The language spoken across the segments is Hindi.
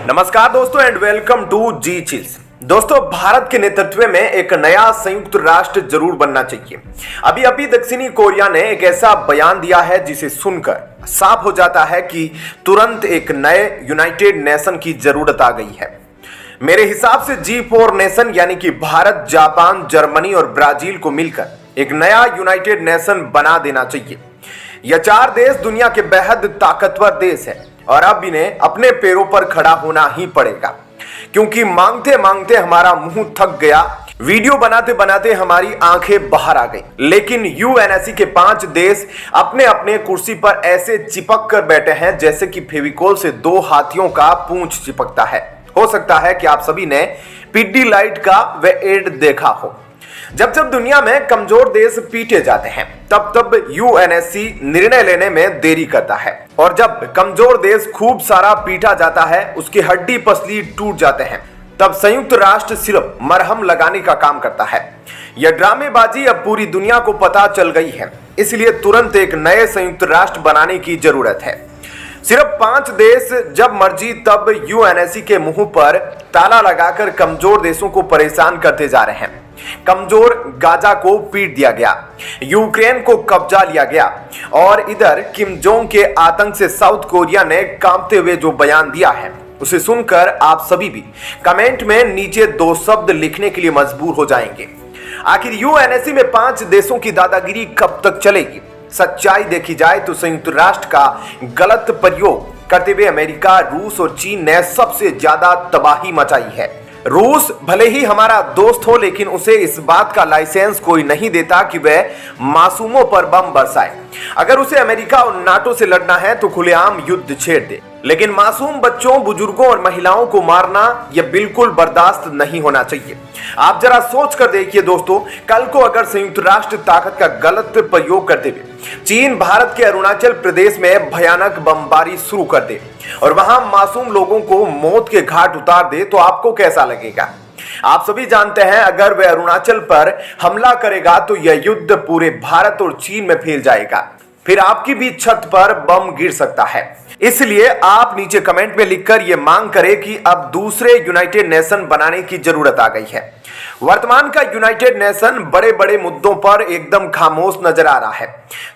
नमस्कार दोस्तों and welcome to G chills. दोस्तों, भारत के नेतृत्व में एक नया संयुक्त राष्ट्र जरूर बनना चाहिए। अभी दक्षिणी कोरिया ने एक ऐसा बयान दिया है जिसे सुनकर साफ हो जाता है कि तुरंत एक नए यूनाइटेड नेशन की जरूरत आ गई है। मेरे हिसाब से G4 नेशन यानी कि भारत, जापान, जर्मनी और ब्राजील को मिलकर एक नया यूनाइटेड नेशन बना देना चाहिए। यह चार देश दुनिया के बेहद ताकतवर देश है और अब इन्हें अपने पैरों पर खड़ा होना ही पड़ेगा, क्योंकि मांगते मांगते हमारा मुंह थक गया, वीडियो बनाते बनाते हमारी आंखें बाहर आ गई। लेकिन यूएनएससी के 5 देश अपने अपने कुर्सी पर ऐसे चिपक कर बैठे हैं जैसे कि फेविकोल से 2 हाथियों का पूंछ चिपकता है। हो सकता है कि आप सभी ने पिड्डीलाइट का वह एड देखा हो। जब जब दुनिया में कमजोर देश पीटे जाते हैं तब यूएनएससी निर्णय लेने में देरी करता है, और जब कमजोर देश खूब सारा पीटा जाता है, उसकी हड्डी पसली टूट जाते हैं, तब संयुक्त राष्ट्र सिर्फ मरहम लगाने का काम करता है। यह ड्रामेबाजी अब पूरी दुनिया को पता चल गई है, इसलिए तुरंत एक नए संयुक्त राष्ट्र बनाने की जरूरत है। सिर्फ 5 देश जब मर्जी तब यूएनएससी के मुंह पर ताला लगाकर कमजोर देशों को परेशान करते जा रहे हैं। कमजोर गाजा को पीट दिया गया, यूक्रेन को कब्जा लिया गया, और इधर किम जोंग के आतंक से साउथ कोरिया ने कांपते हुए जो बयान दिया है उसे सुनकर आप सभी भी कमेंट में नीचे 2 शब्द लिखने के लिए मजबूर हो जाएंगे। आखिर यूएनएससी में 5 देशों की दादागिरी कब तक चलेगी? सच्चाई देखी जाए तो संयुक्त राष्ट्र का गलत प्रयोग करते हुए अमेरिका, रूस और चीन ने सबसे ज्यादा तबाही मचाई है। रूस भले ही हमारा दोस्त हो, लेकिन उसे इस बात का लाइसेंस कोई नहीं देता कि वह मासूमों पर बम बरसाए। अगर उसे अमेरिका और नाटो से लड़ना है तो खुलेआम युद्ध छेड़ दे, लेकिन मासूम बच्चों, बुजुर्गों और महिलाओं को मारना यह बिल्कुल बर्दाश्त नहीं होना चाहिए। आप जरा सोच कर देखिए दोस्तों, कल को अगर संयुक्त राष्ट्र ताकत का गलत प्रयोग करते हुए चीन भारत के अरुणाचल प्रदेश में भयानक बमबारी शुरू कर दे और वहां मासूम लोगों को मौत के घाट उतार दे, तो आपको कैसा लगेगा? आप सभी जानते हैं, अगर वह अरुणाचल पर हमला करेगा तो यह युद्ध पूरे भारत और चीन में फैल जाएगा, फिर आपकी भी छत पर बम गिर सकता है। इसलिए आप नीचे कमेंट में लिखकर यह मांग करें कि अब दूसरे यूनाइटेड नेशन बनाने की जरूरत आ गई है। वर्तमान का यूनाइटेड नेशन बड़े बड़े मुद्दों पर एकदम खामोश नजर आ रहा है।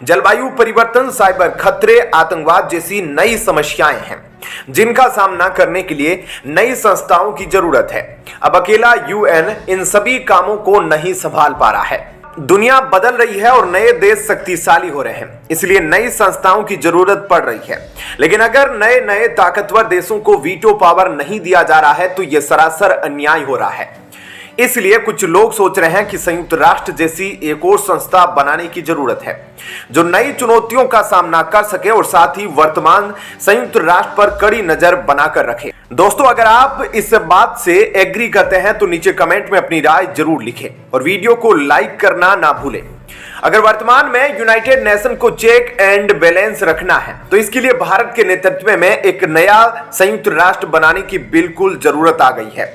जलवायु परिवर्तन, साइबर खतरे, आतंकवाद जैसी नई समस्याएं हैं जिनका सामना करने के लिए नई संस्थाओं की जरूरत है। अब अकेला यूएन इन सभी कामों को नहीं संभाल पा रहा है। दुनिया बदल रही है और नए देश शक्तिशाली हो रहे हैं, इसलिए नई संस्थाओं की जरूरत पड़ रही है। लेकिन अगर नए नए ताकतवर देशों को वीटो पावर नहीं दिया जा रहा है तो यह सरासर अन्याय हो रहा है। इसलिए कुछ लोग सोच रहे हैं कि संयुक्त राष्ट्र जैसी एक और संस्था बनाने की जरूरत है जो नई चुनौतियों का सामना कर सके और साथ ही वर्तमान संयुक्त राष्ट्र पर कड़ी नजर बनाकर रखे। दोस्तों, अगर आप इस बात से एग्री करते हैं तो नीचे कमेंट में अपनी राय जरूर लिखें और वीडियो को लाइक करना ना भूलें। अगर वर्तमान में यूनाइटेड नेशन को चेक एंड बैलेंस रखना है तो इसके लिए भारत के नेतृत्व में एक नया संयुक्त राष्ट्र बनाने की बिल्कुल जरूरत आ गई है।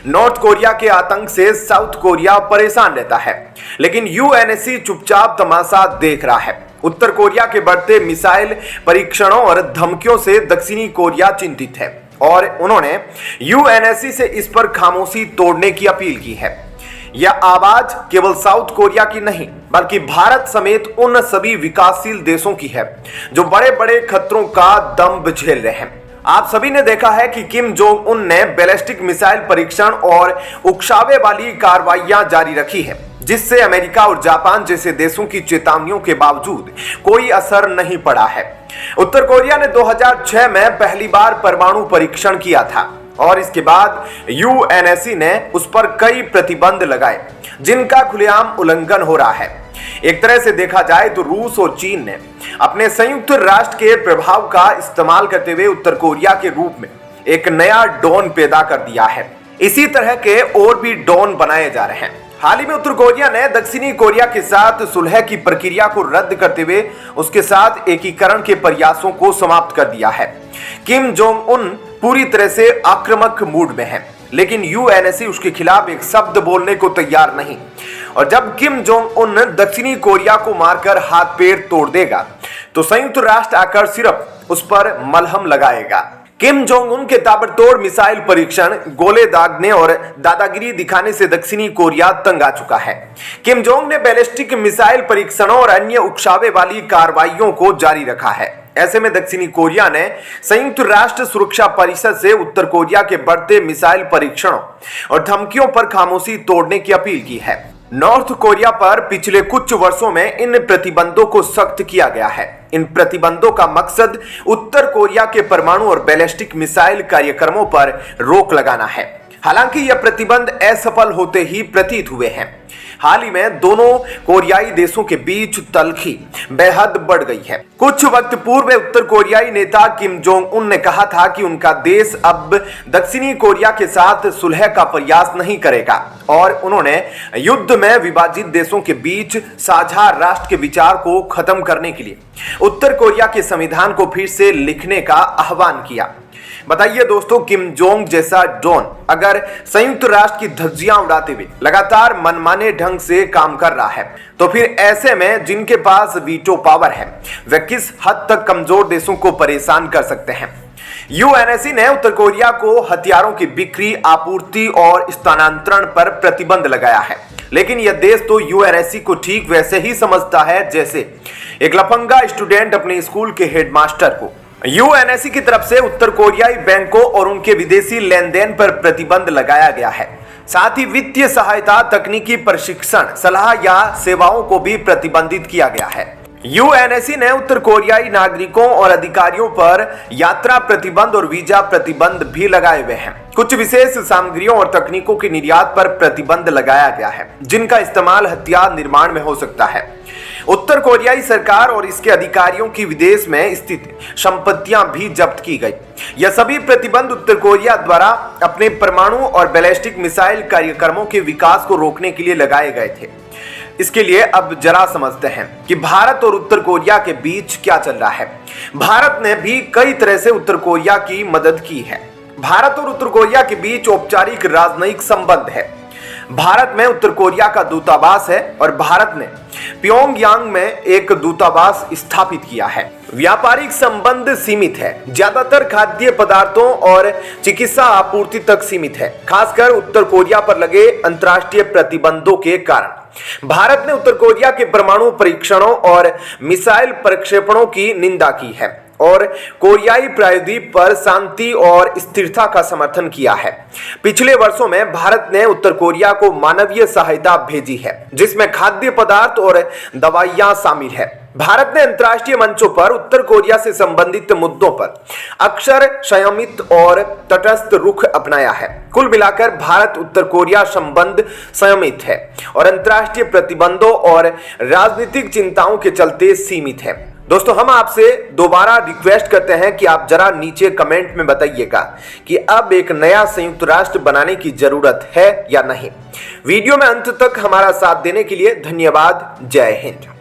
नॉर्थ कोरिया के आतंक से साउथ कोरिया परेशान रहता है, लेकिन यूएनएससी चुपचाप तमाशा देख रहा है। उत्तर कोरिया के बढ़ते मिसाइल परीक्षणों और धमकियों से दक्षिणी कोरिया चिंतित है और उन्होंने यूएनएससी से इस पर खामोशी तोड़ने की अपील की है। यह आवाज केवल साउथ कोरिया की नहीं बल्कि भारत समेत उन सभी विकासशील देशों की है जो बड़े बड़े खतरों का दंभ झेल रहे हैं। आप सभी ने देखा है कि किम जोंग उन ने बैलिस्टिक मिसाइल परीक्षण और उकसावे वाली कार्रवाइयां जारी रखी है, जिससे अमेरिका और जापान जैसे देशों की चेतावनियों के बावजूद कोई असर नहीं पड़ा है। उत्तर कोरिया ने 2006 में पहली बार परमाणु परीक्षण किया था और इसके बाद यूएनएससी ने उस पर कई प्रतिबंध लगाए जिनका खुलेआम उल्लंघन हो रहा है। एक तरह से देखा जाए तो रूस और चीन ने अपने संयुक्त राष्ट्र के प्रभाव का इस्तेमाल करते हुए उत्तर कोरिया के रूप में एक नया डॉन पैदा कर दिया है। इसी तरह के और भी डॉन बनाए जा रहे हैं। हाल ही में उत्तर कोरिया ने दक्षिणी कोरिया के साथ सुलह की प्रक्रिया को रद्द करते हुए उसके साथ एकीकरण के प्रयासों को समाप्त कर दिया है। किम जोंग उन पूरी तरह से आक्रामक मूड में है, लेकिन यूएनएससी उसके खिलाफ एक शब्द बोलने को तैयार नहीं। और जब किम जोंग उन दक्षिणी कोरिया को मारकर हाथ पैर तोड़ देगा तो संयुक्त राष्ट्र आकर सिर्फ उस पर मलहम लगाएगा। किम जोंग उन के ताबड़तोड़ मिसाइल परीक्षण, गोले दागने और दादागिरी दिखाने से दक्षिणी कोरिया तंग आ चुका है। किम जोंग ने बैलिस्टिक मिसाइल परीक्षणों और अन्य उकसावे वाली कार्रवाइयों को जारी रखा है। ऐसे में दक्षिणी कोरिया ने संयुक्त राष्ट्र सुरक्षा परिषद से उत्तर कोरिया के बढ़ते मिसाइल परीक्षणों और धमकियों पर खामोशी तोड़ने की अपील की है। नॉर्थ कोरिया पर पिछले कुछ वर्षों में इन प्रतिबंधों को सख्त किया गया है। इन प्रतिबंधों का मकसद उत्तर कोरिया के परमाणु और बैलिस्टिक मिसाइल कार्यक्रमों पर रोक लगाना है। हालांकि यह प्रतिबंध असफल होते ही प्रतीत हुए हैं। हाल ही में दोनों कोरियाई देशों के बीच तल्खी बेहद बढ़ गई है। कुछ वक्त पूर्व उत्तर कोरियाई नेता किम जोंग उन ने कहा था कि उनका देश अब दक्षिणी कोरिया के साथ सुलह का प्रयास नहीं करेगा और उन्होंने युद्ध में विभाजित देशों के बीच साझा राष्ट्र के विचार को खत्म करने के लिए उत्तर कोरिया के संविधान को फिर से लिखने का आह्वान किया। बताइए दोस्तों, किम जोंग जैसा डॉन अगर संयुक्त राष्ट्र की धज्जियां उड़ाते हुए लगातार मनमाने ढंग से काम कर रहा है तो फिर ऐसे में जिनके पास वीटो पावर है वे किस हद तक कमजोर देशों को परेशान कर सकते हैं। यूएनएससी ने उत्तर कोरिया को हथियारों की बिक्री, आपूर्ति और स्थानांतरण पर प्रतिबंध लगाया है, लेकिन यह देश तो यूएनएससी को ठीक वैसे ही समझता है जैसे एक लफंगा स्टूडेंट अपने स्कूल के हेडमास्टर को। यूएनएससी की तरफ से उत्तर कोरियाई बैंकों और उनके विदेशी लेन देन पर प्रतिबंध लगाया गया है। साथ ही वित्तीय सहायता, तकनीकी प्रशिक्षण, सलाह या सेवाओं को भी प्रतिबंधित किया गया है। यूएनएससी ने उत्तर कोरियाई नागरिकों और अधिकारियों पर यात्रा प्रतिबंध और वीजा प्रतिबंध भी लगाए हुए हैं। कुछ विशेष सामग्रियों और तकनीकों के निर्यात पर प्रतिबंध लगाया गया है, जिनका इस्तेमाल हथियार निर्माण में हो सकता है। उत्तर कोरियाई सरकार और इसके अधिकारियों की विदेश में स्थित संपत्तियां भी जब्त की गई। यह सभी प्रतिबंध उत्तर कोरिया द्वारा अपने परमाणु और बैलिस्टिक मिसाइल कार्यक्रमों के विकास को रोकने के लिए लगाए गए थे। इसके लिए अब जरा समझते हैं कि भारत और उत्तर कोरिया के बीच क्या चल रहा है। भारत ने भी कई तरह से उत्तर कोरिया की मदद की है। भारत और उत्तर कोरिया के बीच औपचारिक राजनयिक संबंध है। भारत में उत्तर कोरिया का दूतावास है और भारत ने प्योंगयांग में एक दूतावास स्थापित किया है। व्यापारिक संबंध सीमित है, ज्यादातर खाद्य पदार्थों और चिकित्सा आपूर्ति तक सीमित है, खासकर उत्तर कोरिया पर लगे अंतर्राष्ट्रीय प्रतिबंधों के कारण। भारत ने उत्तर कोरिया के परमाणु परीक्षणों और मिसाइल प्रक्षेपणों की निंदा की है और कोरियाई प्रायद्वीप पर शांति और स्थिरता का समर्थन किया है। पिछले वर्षों में भारत ने उत्तर कोरिया को मानवीय सहायता भेजी है, जिसमें खाद्य पदार्थ और दवाइयां शामिल है। भारत ने अंतर्राष्ट्रीय मंचों पर उत्तर कोरिया से संबंधित मुद्दों पर अक्सर संयमित और तटस्थ रुख अपनाया है। कुल मिलाकर भारत उत्तर कोरिया संबंध संयमित है और अंतर्राष्ट्रीय प्रतिबंधों और राजनीतिक चिंताओं के चलते सीमित है। दोस्तों, हम आपसे दोबारा रिक्वेस्ट करते हैं कि आप जरा नीचे कमेंट में बताइएगा कि अब एक नया संयुक्त राष्ट्र बनाने की जरूरत है या नहीं। वीडियो में अंत तक हमारा साथ देने के लिए धन्यवाद। जय हिंद।